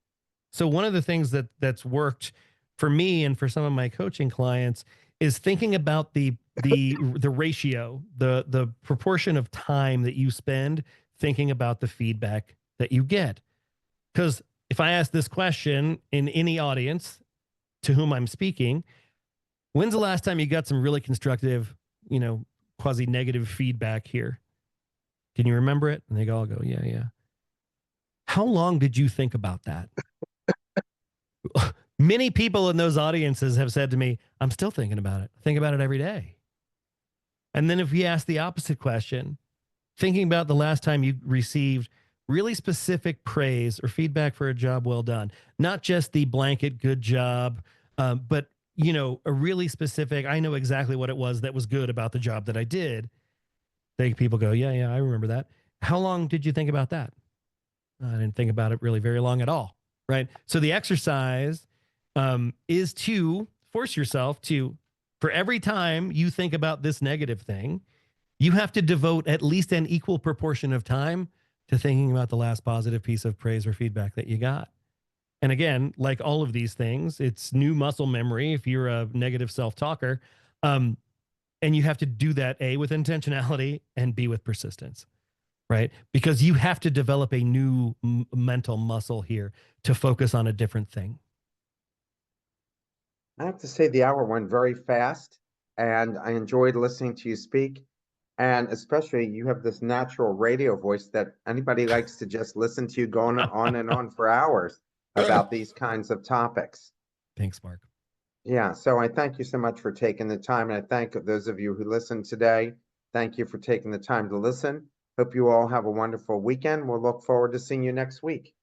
So one of the things that's worked for me and for some of my coaching clients is thinking about the ratio, the proportion of time that you spend thinking about the feedback that you get. Because if I ask this question in any audience to whom I'm speaking, when's the last time you got some really constructive, quasi negative feedback here? Can you remember it? And they all go, yeah, yeah. How long did you think about that? Many people in those audiences have said to me, I'm still thinking about it. I think about it every day. And then if we ask the opposite question, thinking about the last time you received really specific praise or feedback for a job well done, not just the blanket good job, but a really specific, I know exactly what it was that was good about the job that I did. People go, yeah, yeah, I remember that. How long did you think about that? I didn't think about it really very long at all. Right. So the exercise is to force yourself to, for every time you think about this negative thing, you have to devote at least an equal proportion of time to thinking about the last positive piece of praise or feedback that you got. And again, like all of these things, it's new muscle memory if you're a negative self talker. Um, and you have to do that A, with intentionality, and B, with persistence, right? Because you have to develop a new mental muscle here to focus on a different thing. I have to say the hour went very fast, and I enjoyed listening to you speak. And especially, you have this natural radio voice that anybody likes to just listen to you going on and on for hours about these kinds of topics. Thanks, Mark. Yeah, so I thank you so much for taking the time, and I thank those of you who listened today. Thank you for taking the time to listen. Hope you all have a wonderful weekend. We'll look forward to seeing you next week.